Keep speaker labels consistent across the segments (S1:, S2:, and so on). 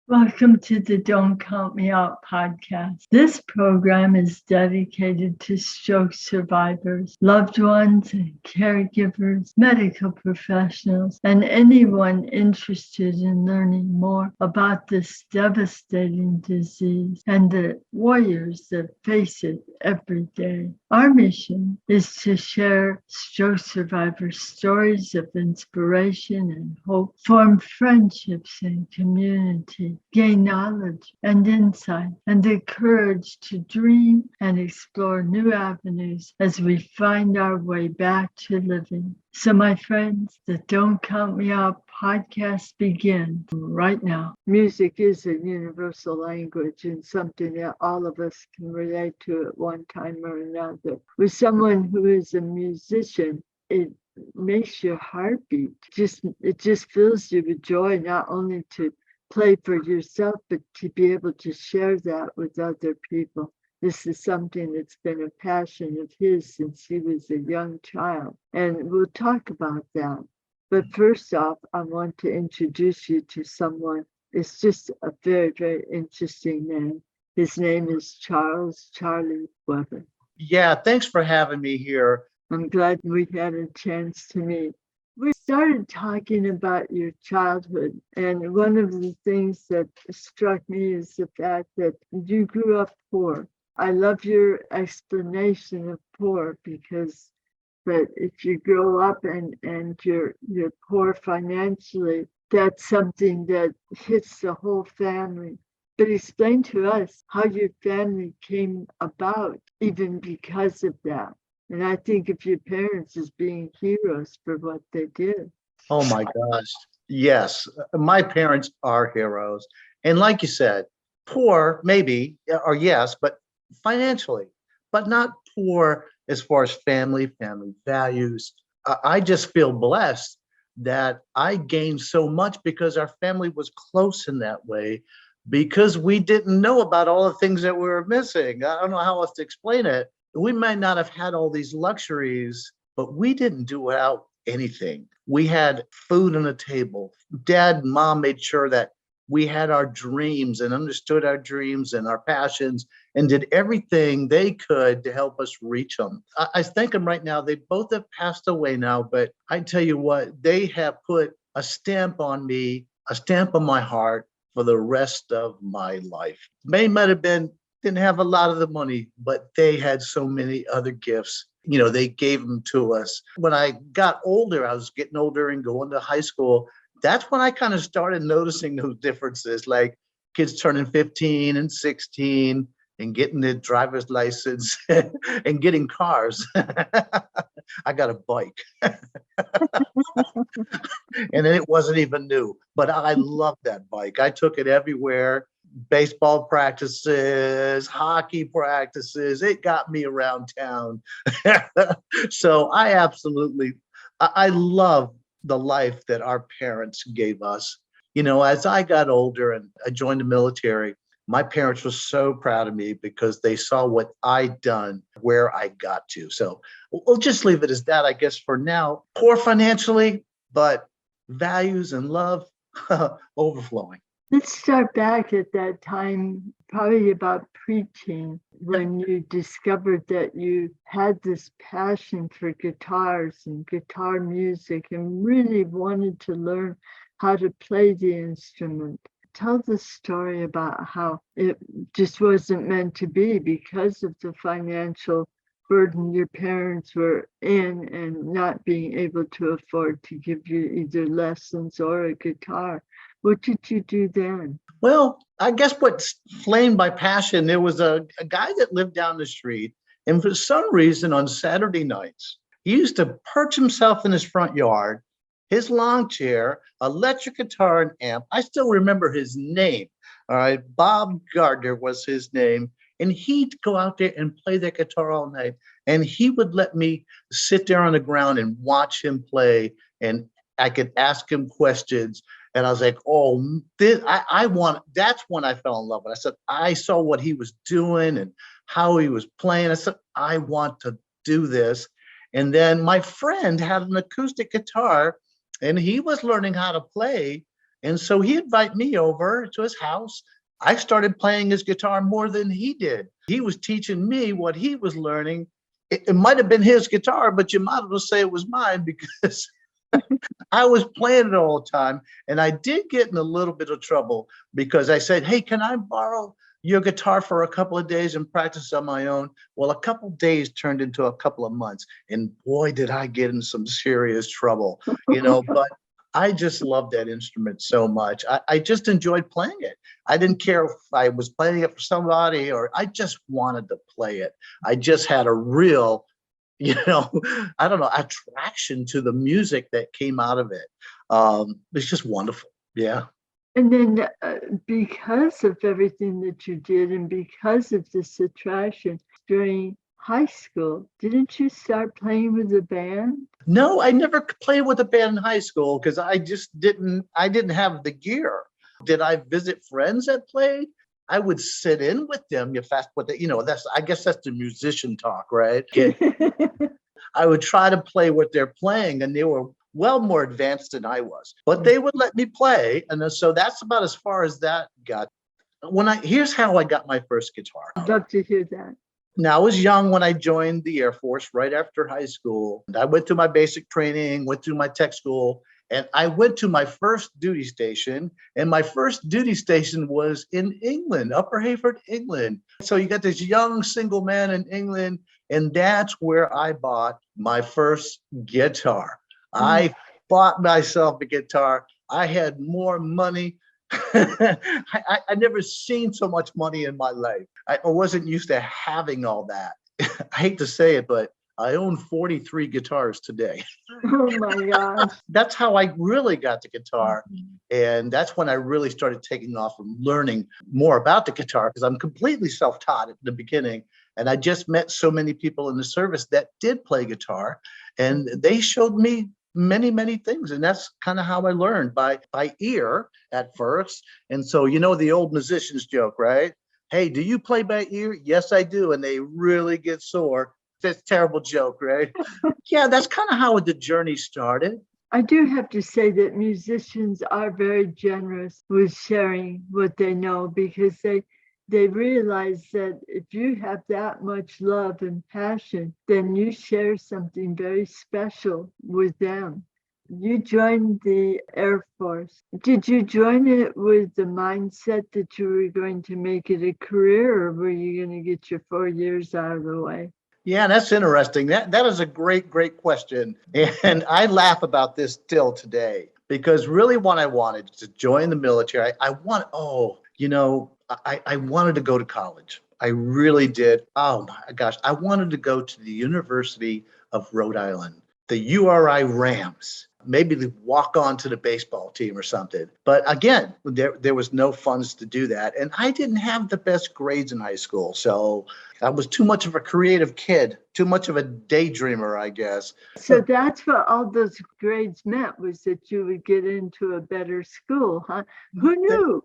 S1: Welcome to the Don't Count Me Out podcast. This program is dedicated to stroke survivors, loved ones, and caregivers, medical professionals, and anyone interested in learning more about this devastating disease and the warriors that face it every day. Our mission is to share stroke survivors' stories of inspiration and hope, form friendships and community, gain knowledge and insight, and the courage to dream and explore new avenues as we find our way back to living. So, my friends, the Don't Count Me Out podcast begins right now. Music is a universal language and something that all of us can relate to at one time or another. With someone who is a musician, it makes your heart beat. It just fills you with joy, not only to play for yourself, but to be able to share that with other people. This is something that's been a passion of his since he was a young child. And we'll talk about that. But first off, I want to introduce you to someone. It's just a very, very interesting man. His name is Charlie Weber.
S2: Yeah, thanks for having me here.
S1: I'm glad we had a chance to meet. We started talking about your childhood, and one of the things that struck me is the fact that you grew up poor. I love your explanation of poor because that if you grow up and you're poor financially, that's something that hits the whole family. But explain to us how your family came about, even because of that. And I think of your parents as being heroes for what they did.
S2: Oh my gosh. Yes, my parents are heroes. And like you said, poor, maybe, or yes, but financially, but not poor as far as family values. I just feel blessed that I gained so much because our family was close in that way, because we didn't know about all the things that we were missing. I don't know how else to explain it. We might not have had all these luxuries, but we didn't do without anything. We had food on the table. Dad and mom made sure that we had our dreams and understood our dreams and our passions and did everything they could to help us reach them. I thank them right now. They both have passed away now, but I tell you what, they have put a stamp on me, a stamp on my heart for the rest of my life. They might have didn't have a lot of the money, but they had so many other gifts. They gave them to us. When I got older, I was getting older and going to high school. That's when I kind of started noticing those differences, like kids turning 15 and 16 and getting their driver's license and getting cars. I got a bike. And it wasn't even new, but I loved that bike. I took it everywhere. Baseball practices, hockey practices. It got me around town. So I love the life that our parents gave us. As I got older and I joined the military, my parents were so proud of me because they saw what I'd done, where I got to. So we'll just leave it as that, I guess, for now. Poor financially, but values and love overflowing.
S1: Let's start back at that time, probably about preteen, when you discovered that you had this passion for guitars and guitar music and really wanted to learn how to play the instrument. Tell the story about how it just wasn't meant to be because of the financial burden your parents were in and not being able to afford to give you either lessons or a guitar. What did you do then?
S2: Well, I guess what flamed my passion, there was a guy that lived down the street. And for some reason on Saturday nights, he used to perch himself in his front yard, his lawn chair, electric guitar and amp. I still remember his name. All right. Bob Gardner was his name. And he'd go out there and play that guitar all night. And he would let me sit there on the ground and watch him play. And I could ask him questions. And I was like, oh, that's when I fell in love with it. I said, I saw what he was doing and how he was playing. I said, I want to do this. And then my friend had an acoustic guitar and he was learning how to play. And so he invited me over to his house. I started playing his guitar more than he did. He was teaching me what he was learning. It might have been his guitar, but you might as well say it was mine because I was playing it all the time. And I did get in a little bit of trouble because I said, hey, can I borrow your guitar for a couple of days and practice on my own? Well, a couple of days turned into a couple of months. And boy, did I get in some serious trouble, but I just loved that instrument so much. I just enjoyed playing it. I didn't care if I was playing it for somebody or I just wanted to play it. I just had a real I don't know, attraction to the music that came out of it. It's just wonderful. Yeah.
S1: And then because of everything that you did and because of this attraction during high school, didn't you start playing with a band?
S2: No, I never played with a band in high school because I didn't have the gear. Did I visit friends that played? I would sit in with them if that's what I guess that's the musician talk, right? I would try to play what they're playing, and they were well more advanced than I was, but they would let me play. And so that's about as far as that got. Here's how I got my first guitar.
S1: I'd love to hear that.
S2: Now, I was young when I joined the Air Force right after high school. I went through my basic training, went through my tech school, and I went to my first duty station. And my first duty station was in England, Upper Heyford, England. So you got this young single man in England, and that's where I bought my first guitar. I bought myself a guitar. I had more money. I never seen so much money in my life. I wasn't used to having all that. I hate to say it, but I own 43 guitars today.
S1: Oh my gosh.
S2: That's how I really got the guitar. And that's when I really started taking off and learning more about the guitar because I'm completely self-taught at the beginning. And I just met so many people in the service that did play guitar, and they showed me many, many things. And that's kind of how I learned by ear at first. And so, the old musicians joke, right? Hey, do you play by ear? Yes, I do. And they really get sore. That's a terrible joke, right? Yeah, that's kind of how the journey started.
S1: I do have to say that musicians are very generous with sharing what they know because they realize that if you have that much love and passion, then you share something very special with them. You joined the Air Force. Did you join it with the mindset that you were going to make it a career, or were you going to get your 4 years out of the way?
S2: Yeah, that's interesting. That is a great, great question. And I laugh about this still today because really what I wanted to join the military, I wanted to go to college. I really did. Oh my gosh. I wanted to go to the University of Rhode Island, the URI Rams. Maybe to walk on to the baseball team or something. But again, there was no funds to do that. And I didn't have the best grades in high school. So I was too much of a creative kid, too much of a daydreamer, I guess.
S1: So that's what all those grades meant, was that you would get into a better school, huh? Who knew?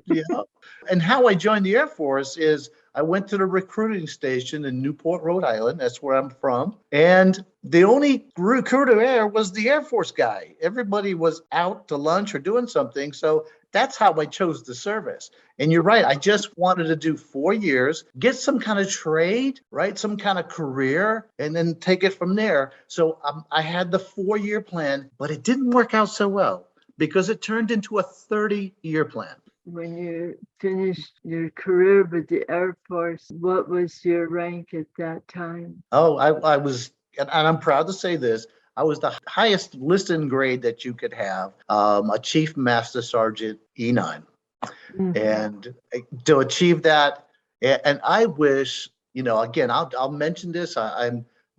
S2: Yeah. And how I joined the Air Force is I went to the recruiting station in Newport, Rhode Island. That's where I'm from. And the only recruiter there was the Air Force guy. Everybody was out to lunch or doing something. So that's how I chose the service. And you're right. I just wanted to do 4 years, get some kind of trade, right? Some kind of career, and then take it from there. So I had the 4-year plan, but it didn't work out so well because it turned into a 30-year plan.
S1: When you finished your career with the Air Force, what was your rank at that time?
S2: Oh, I was, and I'm proud to say this, I was the highest listed grade that you could have, a Chief Master Sergeant E9.
S1: Mm-hmm.
S2: And to achieve that, and I wish, again, I'll mention this, I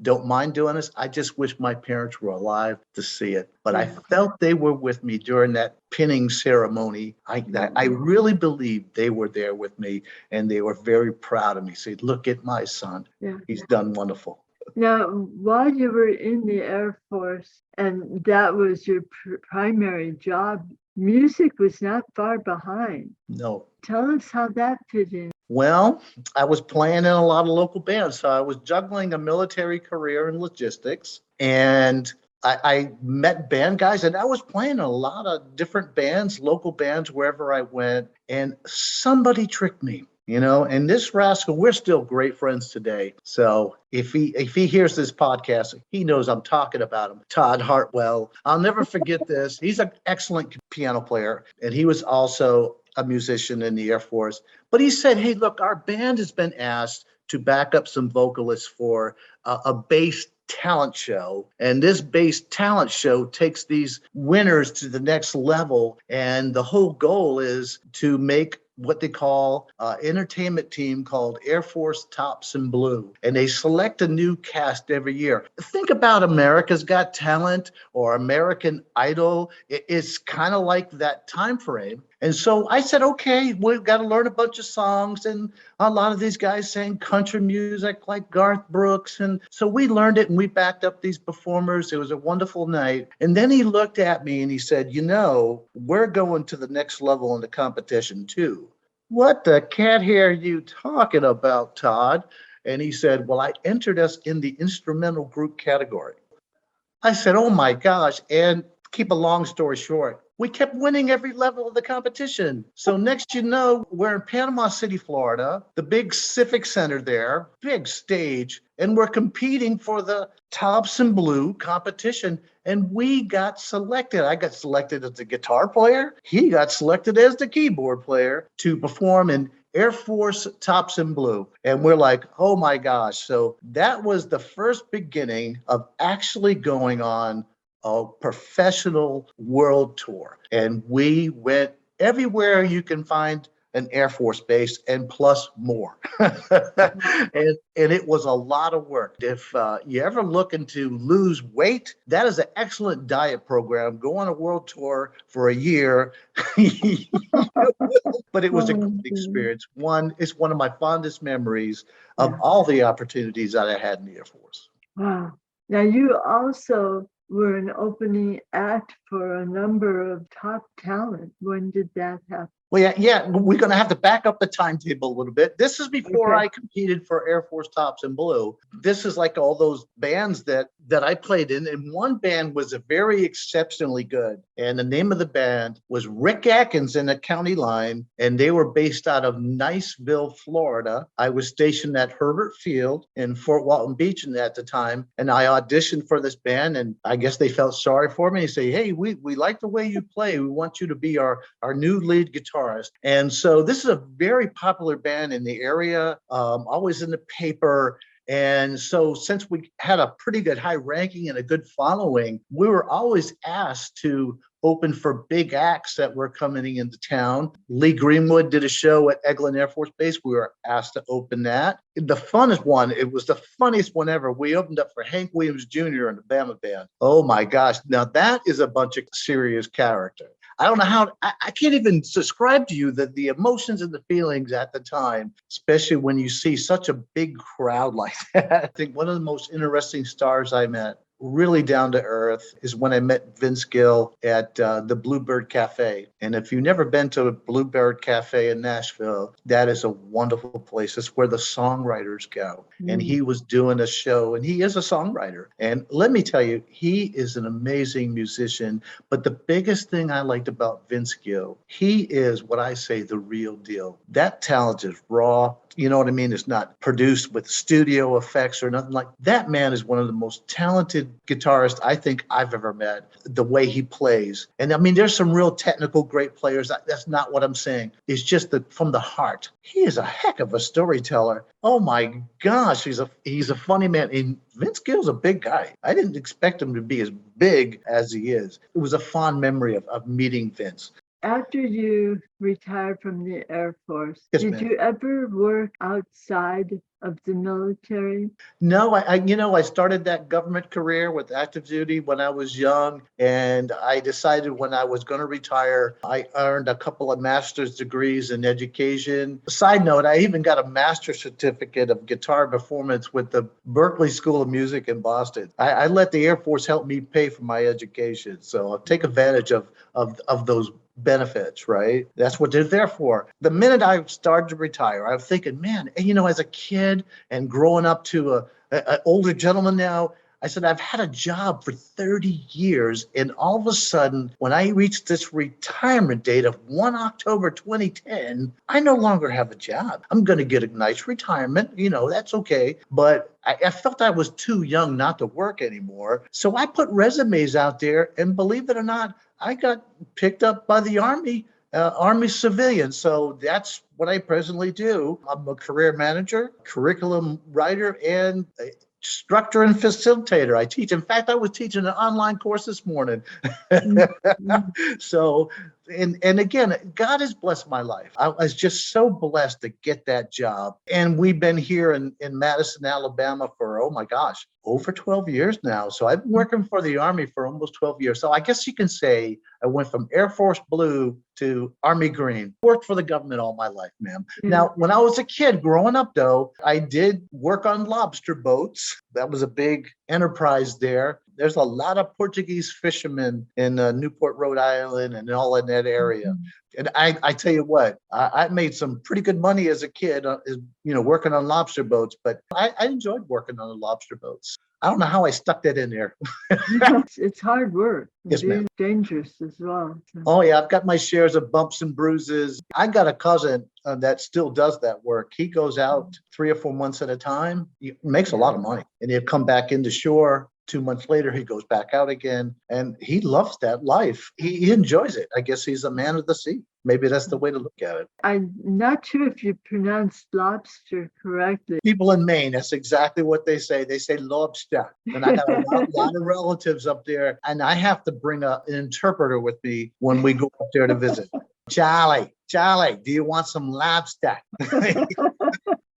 S2: don't mind doing this. I just wish my parents were alive to see it. But I felt they were with me during that pinning ceremony. I really believe they were there with me, and they were very proud of me. Say, look at my son. Yeah. He's done wonderful.
S1: Now, while you were in the Air Force, and that was your primary job, music was not far behind.
S2: No.
S1: Tell us how that fit in.
S2: Well, I was playing in a lot of local bands. So I was juggling a military career in logistics and I met band guys, and I was playing in a lot of different bands, local bands, wherever I went. And somebody tricked me, and this rascal, we're still great friends today. So if he hears this podcast, he knows I'm talking about him. Todd Hartwell. I'll never forget this. He's an excellent piano player, and he was also a musician in the Air Force. But he said, "Hey, look, our band has been asked to back up some vocalists for a bass talent show. And this bass talent show takes these winners to the next level. And the whole goal is to make what they call entertainment team called Air Force Tops in Blue. And they select a new cast every year. Think about America's Got Talent or American Idol. It's kind of like that time frame. And so I said, okay, we've got to learn a bunch of songs. And a lot of these guys sang country music like Garth Brooks. And so we learned it and we backed up these performers. It was a wonderful night. And then he looked at me and he said, we're going to the next level in the competition too. What the cat hair are you talking about, Todd? And he said, well, I entered us in the instrumental group category. I said, oh my gosh. And keep a long story short, we kept winning every level of the competition. So next, we're in Panama City, Florida, the big Civic Center there, big stage, and we're competing for the Tops in Blue competition. And we got selected. I got selected as the guitar player. He got selected as the keyboard player to perform in Air Force Tops in Blue. And we're like, oh my gosh. So that was the first beginning of actually going on a professional world tour. And we went everywhere you can find an Air Force base and plus more. and it was a lot of work. If you ever looking to lose weight, that is an excellent diet program. Go on a world tour for a year. But it was a great experience. It's one of my fondest memories of all the opportunities that I had in the Air Force.
S1: Wow. Now you also were an opening act for a number of top talent. When did that happen?
S2: Well, yeah, we're going to have to back up the timetable a little bit. This is before I competed for Air Force Tops in Blue. This is like all those bands that I played in. And one band was very exceptionally good. And the name of the band was Rick Atkins and the County Line. And they were based out of Niceville, Florida. I was stationed at Herbert Field in Fort Walton Beach at the time. And I auditioned for this band. And I guess they felt sorry for me. They say, hey, we like the way you play. We want you to be our new lead guitarist. And so this is a very popular band in the area, always in the paper. And so since we had a pretty good high ranking and a good following, we were always asked to open for big acts that were coming into town. Lee Greenwood did a show at Eglin Air Force Base. We were asked to open that. The funnest one, it was the funniest one ever. We opened up for Hank Williams Jr. and the Bama Band. Oh my gosh. Now that is a bunch of serious character. I don't know how, I can't even describe to you the emotions and the feelings at the time, especially when you see such a big crowd like that. I think one of the most interesting stars I met, really down to earth, is when I met Vince Gill at the Bluebird Cafe. And if you've never been to a Bluebird Cafe in Nashville, that is a wonderful place. It's where the songwriters go. And he was doing a show, and he is a songwriter. And let me tell you, he is an amazing musician. But the biggest thing I liked about Vince Gill, he is what I say the real deal. That talent is raw. You know what I mean? It's not produced with studio effects or nothing like that. Man is one of the most talented guitarists I think I've ever met, the way he plays. And I mean, there's some real technical great players. That's not what I'm saying. It's just that from the heart, he is a heck of a storyteller. Oh my gosh, he's a funny man. And Vince Gill's a big guy. I didn't expect him to be as big as he is. It was a fond memory of meeting Vince.
S1: After you retired from the Air Force,
S2: Yes,
S1: did
S2: ma'am.
S1: you ever work outside of the military?
S2: No, I started that government career with active duty when I was young, and I decided when I was going to retire, I earned a couple of master's degrees in education. Side note, I even got a master's certificate of guitar performance with the Berklee School of Music in Boston. I let the Air Force help me pay for my education, so I'll take advantage of those benefits, right? That's what they're there for. The minute I started to retire, I was thinking, man, as a kid and growing up to an older gentleman now, I said, I've had a job for 30 years. And all of a sudden, when I reached this retirement date of 1 October 2010, I no longer have a job. I'm going to get a nice retirement. That's okay. But I felt I was too young not to work anymore. So I put resumes out there. And believe it or not, I got picked up by the Army. Army civilian. So that's what I presently do. I'm a career manager, curriculum writer, and instructor and facilitator. I teach. In fact, I was teaching an online course this morning.
S1: Mhm.
S2: So, and again, God has blessed my life. I was just so blessed to get that job. And we've been here in Madison, Alabama for, oh my gosh, over 12 years now. So I've been working for the Army for almost 12 years. So I guess you can say I went from Air Force Blue to Army Green. Worked for the government all my life, ma'am. Now, when I was a kid growing up, though, I did work on lobster boats. That was a big enterprise there. There's a lot of Portuguese fishermen in Newport, Rhode Island, and all in that area.
S1: Mhm.
S2: And I tell you what, I made some pretty good money as a kid, working on lobster boats. But I enjoyed working on the lobster boats. I don't know how I stuck that in there.
S1: It's hard work and
S2: Yes, ma'am.
S1: dangerous as well. So,
S2: Oh, yeah, I've got my shares of bumps and bruises. I got a cousin that still does that work. He goes out 3 or 4 months at a time. He makes a lot of money, and he'll come back into shore. 2 months later, he goes back out again, and he loves that life. He enjoys it. I guess he's a man of the sea. Maybe that's the way to look at it.
S1: I'm not sure if you pronounced lobster correctly.
S2: People in Maine, that's exactly what they say. They say lobster. And I got a lot of relatives up there, and I have to bring an interpreter with me when we go up there to visit. Charlie, do you want some lobster?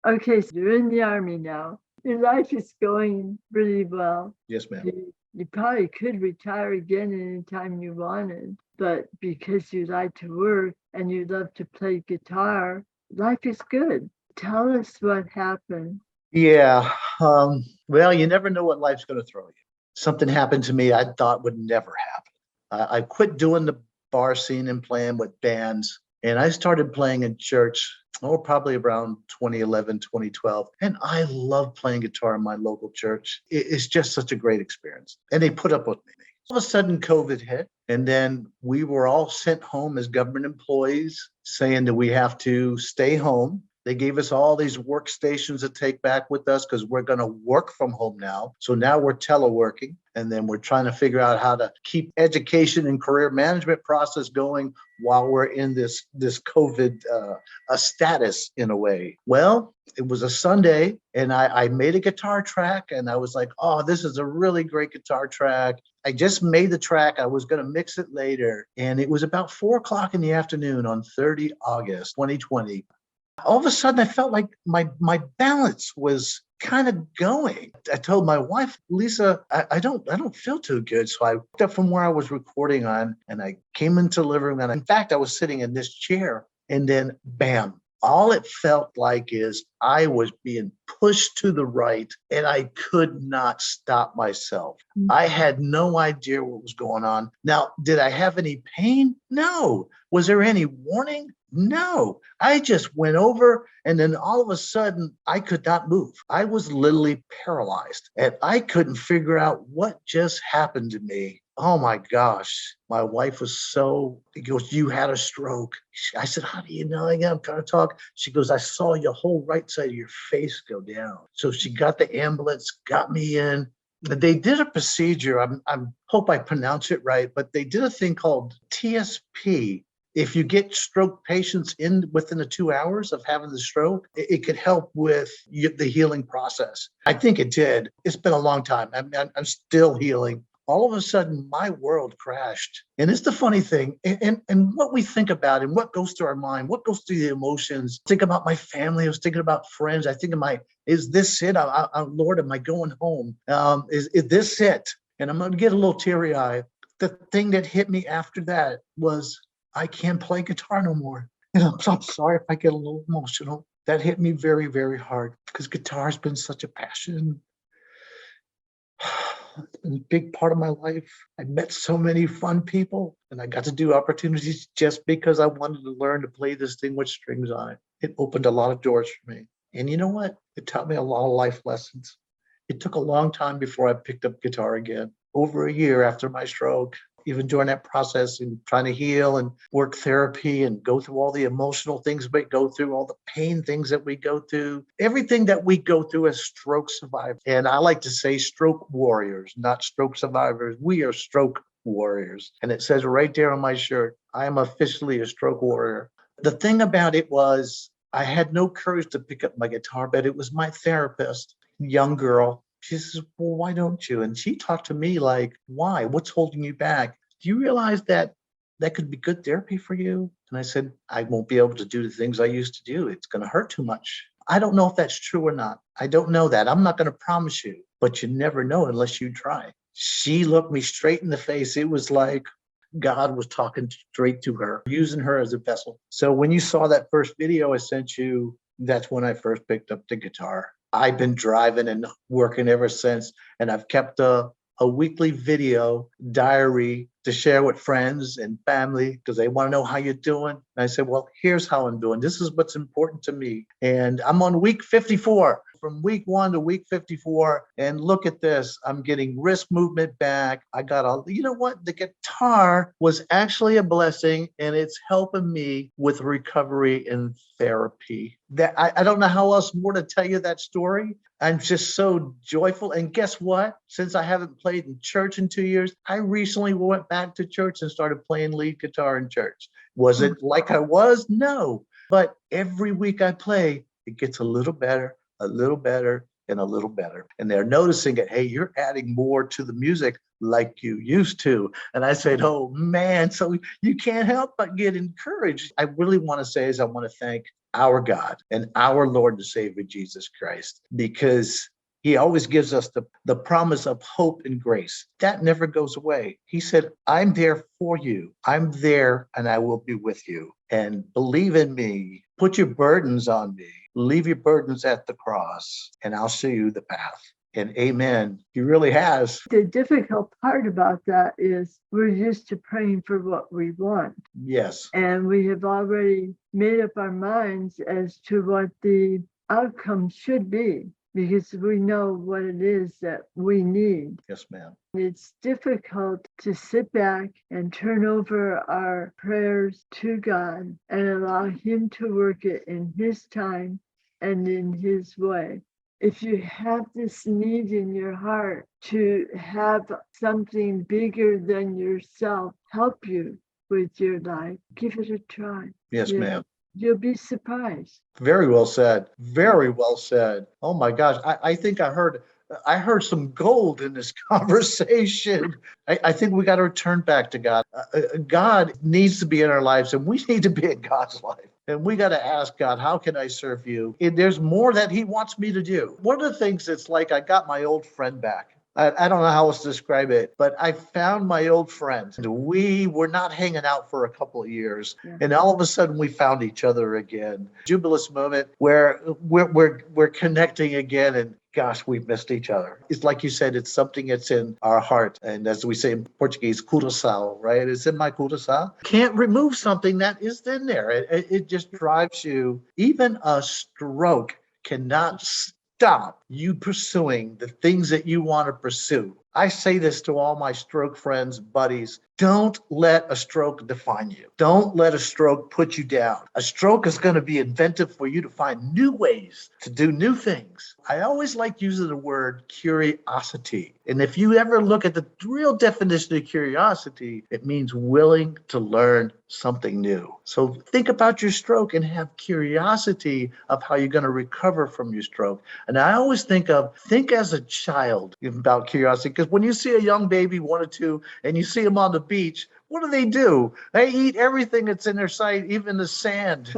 S1: Okay, so you're in the Army now. Your life is going really well.
S2: Yes, ma'am.
S1: You probably could retire again anytime you wanted, but because you like to work and you love to play guitar, life is good. Tell us what happened.
S2: Yeah. Well, you never know what life's going to throw you. Something happened to me I thought would never happen. I quit doing the bar scene and playing with bands, and I started playing in church, probably around 2011, 2012. And I love playing guitar in my local church. It's just such a great experience. And they put up with me. All of a sudden, COVID hit, and then we were all sent home as government employees, saying that we have to stay home. They gave us all these workstations to take back with us because we're going to work from home now. So now we're teleworking, and then we're trying to figure out how to keep education and career management process going while we're in this COVID status in a way. Well, it was a Sunday, and I made a guitar track, and I was like, oh, this is a really great guitar track. I just made the track. I was going to mix it later, and it was about 4 o'clock in the afternoon on 30 August 2020. All of a sudden, I felt like my balance was kind of going. I told my wife, Lisa, I don't feel too good. So I walked up from where I was recording on, and I came into the living room. And in fact, I was sitting in this chair, and then bam, all it felt like is I was being pushed to the right, and I could not stop myself. I had no idea what was going on. Now, did I have any pain? No. Was there any warning? No. I just went over, and then all of a sudden, I could not move. I was literally paralyzed, and I couldn't figure out what just happened to me. Oh my gosh. My wife was he goes, you had a stroke. I said, how do you know? I'm trying to talk. She goes, I saw your whole right side of your face go down. So she got the ambulance, got me in. They did a procedure. I hope I pronounce it right, but they did a thing called TSP. If you get stroke patients in within the 2 hours of having the stroke, it could help with the healing process. I think it did. It's been a long time. I'm still healing. All of a sudden, my world crashed. And it's the funny thing, and what we think about and what goes through our mind, what goes through the emotions. Think about my family. I was thinking about friends. I think is this it? Lord, am I going home? Is this it? And I'm going to get a little teary-eyed. The thing that hit me after that was I can't play guitar no more. And I'm sorry if I get a little emotional. That hit me very, very hard because guitar has been such a passion. It's been a big part of my life. I met so many fun people, and I got to do opportunities just because I wanted to learn to play this thing with strings on it. It opened a lot of doors for me. And you know what? It taught me a lot of life lessons. It took a long time before I picked up guitar again. Over a year after my stroke, even during that process and trying to heal and work therapy and go through all the emotional things we go through, all the pain things that we go through, everything that we go through as stroke survivors. And I like to say stroke warriors, not stroke survivors. We are stroke warriors. And it says right there on my shirt, I am officially a stroke warrior. The thing about it was I had no courage to pick up my guitar, but it was my therapist, young girl. She says, well, why don't you? And she talked to me like, why? What's holding you back? Do you realize that that could be good therapy for you? And I said, I won't be able to do the things I used to do. It's going to hurt too much. I don't know if that's true or not. I don't know that. I'm not going to promise you, but you never know unless you try. She looked me straight in the face. It was like God was talking straight to her, using her as a vessel. So when you saw that first video I sent you, that's when I first picked up the guitar. I've been driving and working ever since, and I've kept a weekly video diary to share with friends and family because they want to know how you're doing. And I said, well, here's how I'm doing. This is what's important to me. And I'm on week 54, from week 1 to week 54. And look at this. I'm getting wrist movement back. I got you know what? The guitar was actually a blessing, and it's helping me with recovery and therapy. That I don't know how else more to tell you that story. I'm just so joyful. And guess what? Since I haven't played in church in 2 years, I recently went back to church and started playing lead guitar in church. Was it like I was? No. But every week I play, it gets a little better, and a little better. And they're noticing it. Hey, you're adding more to the music like you used to. And I said, oh man, so you can't help but get encouraged. I really want to say is I want to thank our God and our Lord and Savior, Jesus Christ, because he always gives us the promise of hope and grace. That never goes away. He said, I'm there for you. I'm there and I will be with you. And believe in me, put your burdens on me, leave your burdens at the cross, and I'll show you the path. And amen. He really has.
S1: The difficult part about that is we're used to praying for what we want.
S2: Yes.
S1: And we have already made up our minds as to what the outcome should be, because we know what it is that we need.
S2: Yes, ma'am.
S1: It's difficult to sit back and turn over our prayers to God and allow him to work it in his time and in his way. If you have this need in your heart to have something bigger than yourself help you with your life, give it a try.
S2: Yes, ma'am.
S1: You'll be surprised.
S2: Very well said. Very well said. Oh my gosh. I think I heard some gold in this conversation. I think we got to return back to God. God needs to be in our lives, and we need to be in God's life. And we got to ask God, how can I serve you? And there's more that he wants me to do. One of the things that's like, I got my old friend back. I don't know how else to describe it, but I found my old friend. We were not hanging out for a couple of years. Yeah. And all of a sudden we found each other again. Jubilous moment where we're connecting again, and gosh, we've missed each other. It's like you said, it's something that's in our heart. And as we say in Portuguese, coração, right? It's in my coração. Can't remove something that is in there. It just drives you. Even a stroke cannot stop you pursuing the things that you want to pursue. I say this to all my stroke friends, buddies. Don't let a stroke define you. Don't let a stroke put you down. A stroke is going to be inventive for you to find new ways to do new things. I always like using the word curiosity. And if you ever look at the real definition of curiosity, it means willing to learn something new. So think about your stroke and have curiosity of how you're going to recover from your stroke. And I always think as a child about curiosity, because when you see a young baby, 1 or 2, and you see them on the beach, what do? They eat everything that's in their sight, even the sand.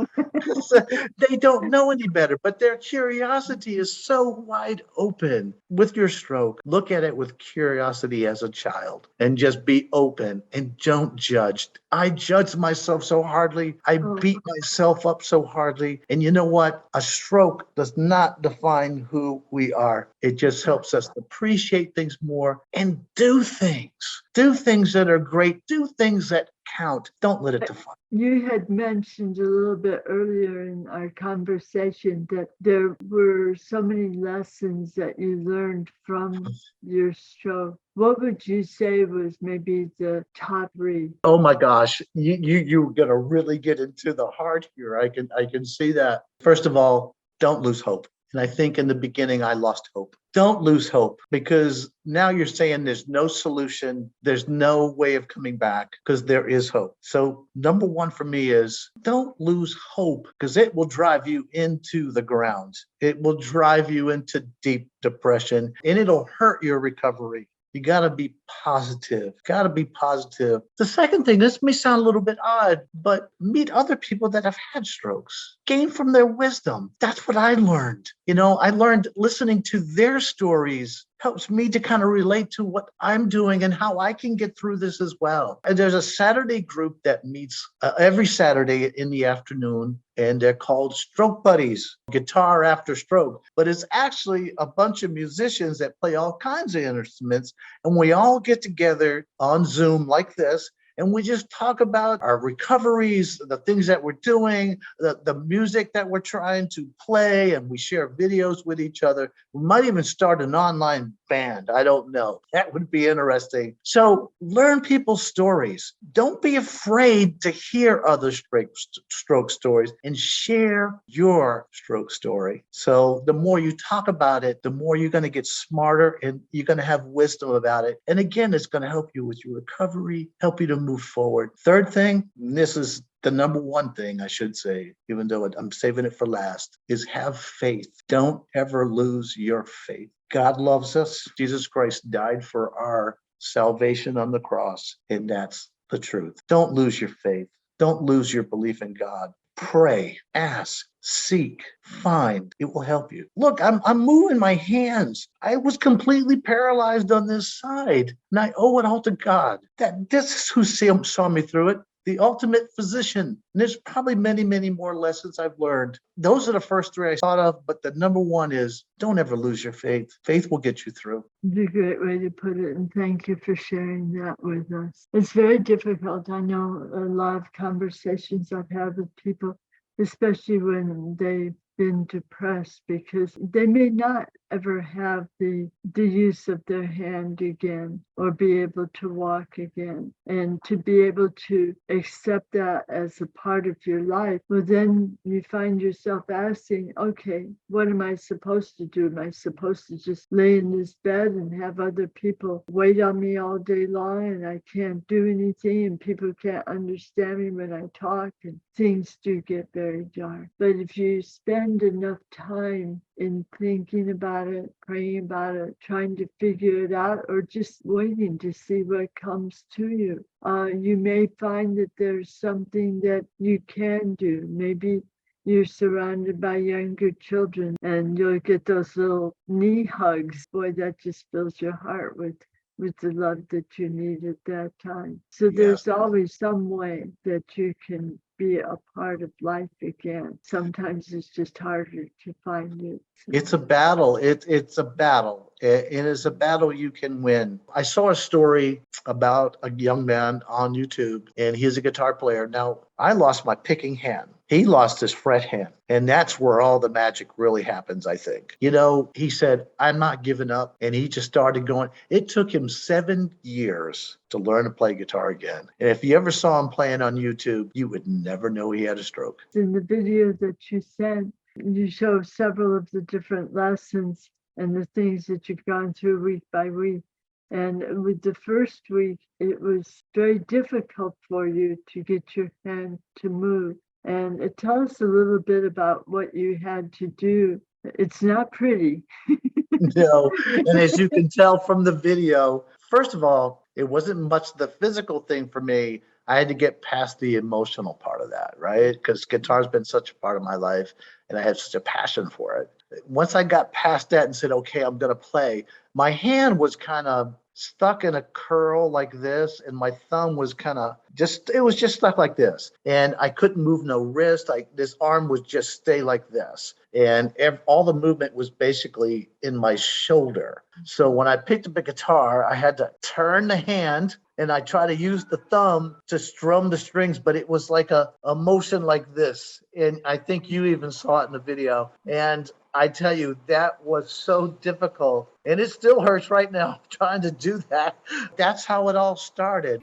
S2: They don't know any better, but their curiosity is so wide open. With your stroke, look at it with curiosity as a child and just be open and don't judge. I judge myself so hardly. I beat myself up so hardly. And you know what? A stroke does not define who we are. It just helps us appreciate things more and do things. Do things that are great. Do things that count. Don't let it define.
S1: You had mentioned a little bit earlier in our conversation that there were so many lessons that you learned from your stroke. What would you say was maybe the top three?
S2: Oh my gosh, you're gonna really get into the heart here. I can see that. First of all, don't lose hope. And I think in the beginning I lost hope. Don't lose hope, because now you're saying there's no solution, there's no way of coming back, because there is hope. So number one for me is don't lose hope, because it will drive you into the ground. It will drive you into deep depression, and it'll hurt your recovery. You got to be positive. Got to be positive. The second thing, this may sound a little bit odd, but meet other people that have had strokes. Gain from their wisdom. That's what I learned. I learned listening to their stories helps me to kind of relate to what I'm doing and how I can get through this as well. And there's a Saturday group that meets every Saturday in the afternoon, and they're called Stroke Buddies, Guitar After Stroke. But it's actually a bunch of musicians that play all kinds of instruments, and we all get together on Zoom like this, and we just talk about our recoveries, the things that we're doing, the music that we're trying to play, and we share videos with each other. We might even start an online band. I don't know. That would be interesting. So learn people's stories. Don't be afraid to hear other stroke stories, and share your stroke story. So the more you talk about it, the more you're going to get smarter, and you're going to have wisdom about it. And again, it's going to help you with your recovery, help you to move forward. Third thing, and this is the number one thing I should say, even though I'm saving it for last, is have faith. Don't ever lose your faith. God loves us. Jesus Christ died for our salvation on the cross, and that's the truth. Don't lose your faith. Don't lose your belief in God. Pray, ask, seek, find. It will help you. Look, I'm moving my hands. I was completely paralyzed on this side, and I owe it all to God. This is who saw me through it. The ultimate physician. And there's probably many, many more lessons I've learned. Those are the first three I thought of, but the number one is don't ever lose your faith. Faith will get you through.
S1: It's a great way to put it, and thank you for sharing that with us. It's very difficult. I know a lot of conversations I've had with people, especially when they've been depressed, because they may not ever have the use of their hand again, or be able to walk again. And to be able to accept that as a part of your life, well, then you find yourself asking, okay, what am I supposed to do? Am I supposed to just lay in this bed and have other people wait on me all day long, and I can't do anything, and people can't understand me when I talk, and things do get very dark. But if you spend enough time in thinking about it, praying about it, trying to figure it out, or just waiting to see what comes to you, you may find that there's something that you can do. Maybe you're surrounded by younger children, and you'll get those little knee hugs. Boy, that just fills your heart with the love that you need at that time. So there's always some way that you can be a part of life again. Sometimes it's just harder to find it. So.
S2: It's a battle. It's a battle. It is a battle you can win. I saw a story about a young man on YouTube, and he's a guitar player. Now, I lost my picking hand. He lost his fret hand. And that's where all the magic really happens, I think. He said, I'm not giving up. And he just started going. It took him 7 years to learn to play guitar again. And if you ever saw him playing on YouTube, you would never know he had a stroke.
S1: In the video that you sent, you show several of the different lessons and the things that you've gone through week by week. And with the first week, it was very difficult for you to get your hand to move. And tell us a little bit about what you had to do. It's not pretty.
S2: No, and as you can tell from the video, first of all, it wasn't much the physical thing for me. I had to get past the emotional part of that, right? Because guitar's been such a part of my life, and I have such a passion for it. Once I got past that and said, okay, I'm going to play, my hand was kind of stuck in a curl like this, and my thumb was kind of just, it was just stuck like this. And I couldn't move no wrist. This arm would just stay like this. And all the movement was basically in my shoulder. So when I picked up a guitar, I had to turn the hand and I try to use the thumb to strum the strings, but it was like a motion like this. And I think you even saw it in the video. And I tell you, that was so difficult. And it still hurts right now trying to do that. That's how it all started.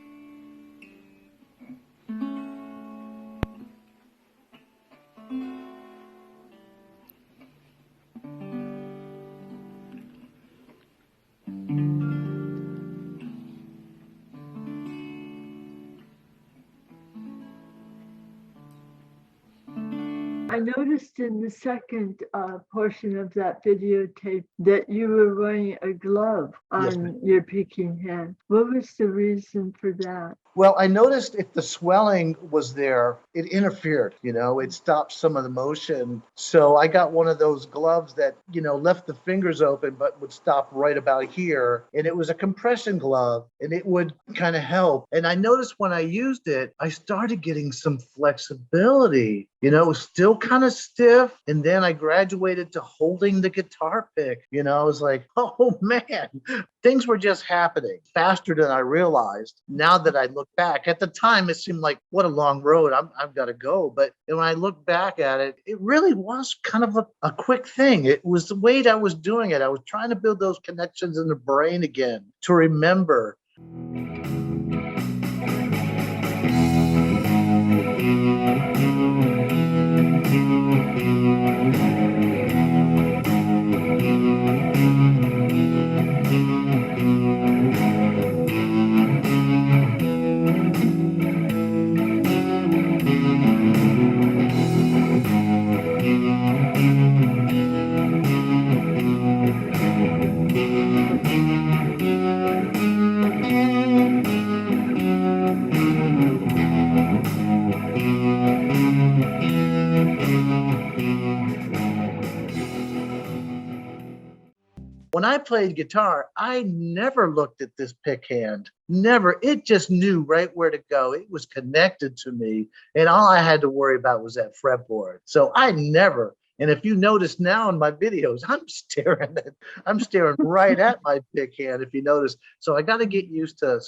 S1: I noticed in the second portion of that videotape that you were wearing a glove on your picking hand. What was the reason for that?
S2: Well, I noticed if the swelling was there, it interfered, it stopped some of the motion. So I got one of those gloves that, left the fingers open, but would stop right about here. And it was a compression glove and it would kind of help. And I noticed when I used it, I started getting some flexibility. It was still kind of stiff. And then I graduated to holding the guitar pick. I was like, oh man, things were just happening faster than I realized. Now that I look back, at the time, it seemed like, what a long road, I've got to go. But when I look back at it, it really was kind of a quick thing. It was the way that I was doing it. I was trying to build those connections in the brain again to remember. When I played guitar, I never looked at this pick hand. Never. It just knew right where to go. It was connected to me. And all I had to worry about was that fretboard. So I never. And if you notice now in my videos, I'm staring right at my pick hand, if you notice. So I got to get used to.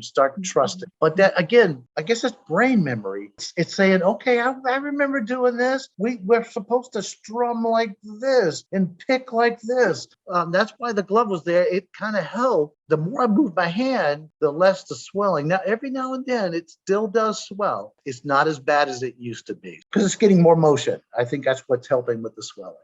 S2: Start trusting. But that, again, I guess it's brain memory. It's saying, okay, I remember doing this. We're supposed to strum like this and pick like this. That's why the glove was there. It kind of helped. The more I moved my hand, the less the swelling. Now, every now and then, it still does swell. It's not as bad as it used to be because it's getting more motion. I think that's what's helping with the swelling.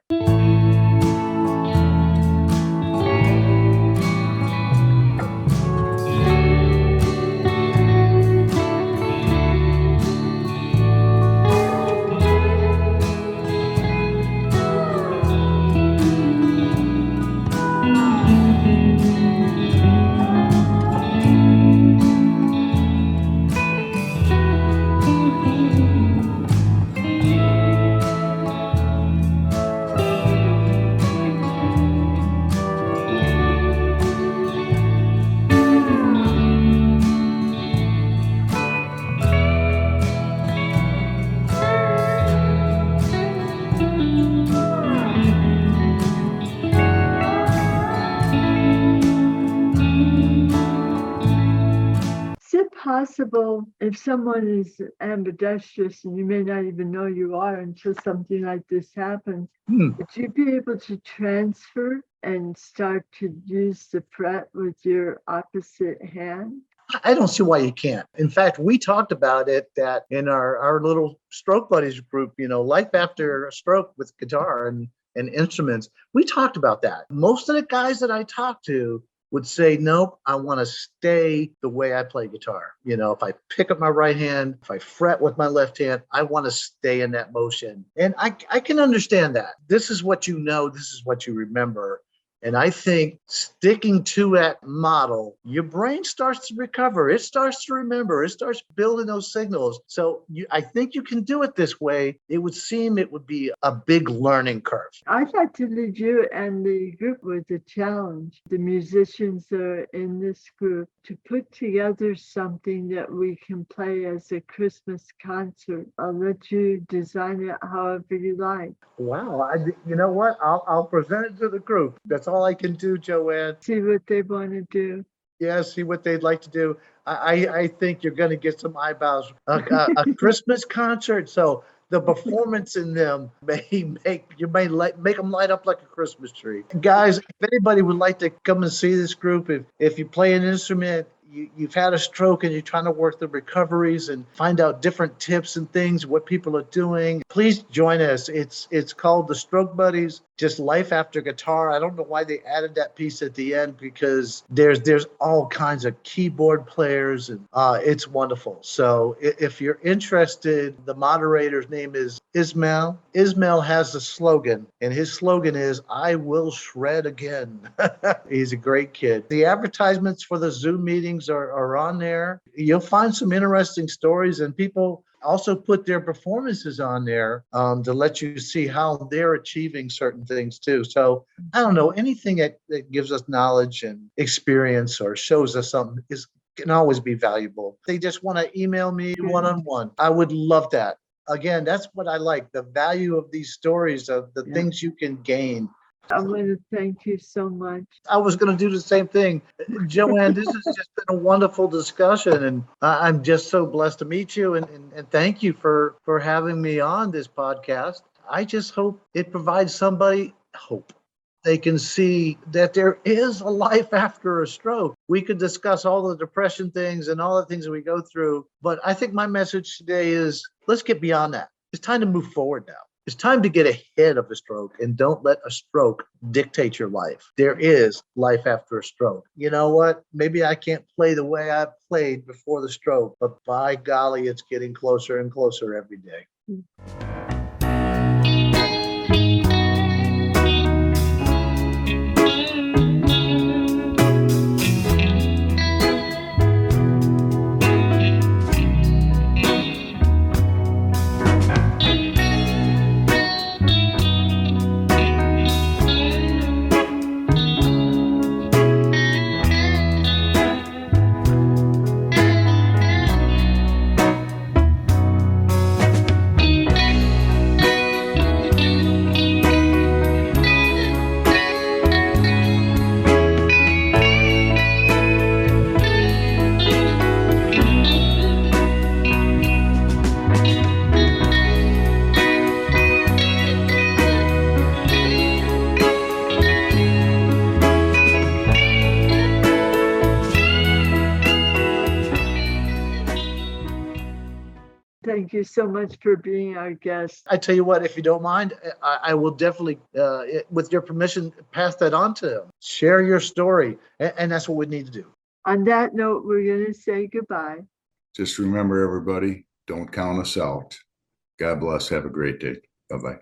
S1: possible if someone is ambidextrous and you may not even know you are until something like this happens, would you be able to transfer and start to use the fret with your opposite hand?
S2: I don't see why you can't. In fact, we talked about it that in our little stroke buddies group, life after a stroke with guitar and instruments, we talked about that. Most of the guys that I talked to would say, nope, I want to stay the way I play guitar. If I pick up my right hand, if I fret with my left hand, I want to stay in that motion. And I can understand that. This is what you know, this is what you remember. And I think sticking to that model, your brain starts to recover. It starts to remember. It starts building those signals. So I think you can do it this way. It would seem it would be a big learning curve.
S1: I'd like to leave you and the group with a challenge. The musicians that are in this group to put together something that we can play as a Christmas concert. I'll let you design it however you like.
S2: Wow. You know what? I'll present it to the group. That's all I can do, Joanne.
S1: See what they want to do.
S2: Yeah, see what they'd like to do. I think you're going to get some eyebrows. A Christmas concert. So the performance in them make them light up like a Christmas tree. Guys, if anybody would like to come and see this group, if you play an instrument, you've had a stroke and you're trying to work the recoveries and find out different tips and things, what people are doing, please join us. It's called the Stroke Buddies, just life after guitar. I don't know why they added that piece at the end, because there's all kinds of keyboard players and it's wonderful. So if you're interested, the moderator's name is Ismail. Ismail has a slogan, and his slogan is, I will shred again. He's a great kid. The advertisements for the Zoom meetings are on there. You'll find some interesting stories, and people also put their performances on there to let you see how they're achieving certain things too. So I don't know, anything that gives us knowledge and experience or shows us something can always be valuable. They just want to email me one-on-one. I would love that. Again, that's what I like, the value of these stories, of the things you can gain.
S1: I want to thank you so much.
S2: I was going to do the same thing. Joanne, this has just been a wonderful discussion, and I'm just so blessed to meet you, and thank you for having me on this podcast. I just hope it provides somebody hope. They can see that there is a life after a stroke. We could discuss all the depression things and all the things that we go through, but I think my message today is, let's get beyond that. It's time to move forward now. It's time to get ahead of a stroke, and don't let a stroke dictate your life. There is life after a stroke. You know what? Maybe I can't play the way I played before the stroke, but by golly, it's getting closer and closer every day.
S1: Thank you so much for being our guest.
S2: I tell you what, if you don't mind, I will definitely, with your permission, pass that on to them. Share your story, and that's what we need to do.
S1: On that note, we're going to say goodbye.
S3: Just remember, everybody, don't count us out. God bless. Have a great day. Bye-bye.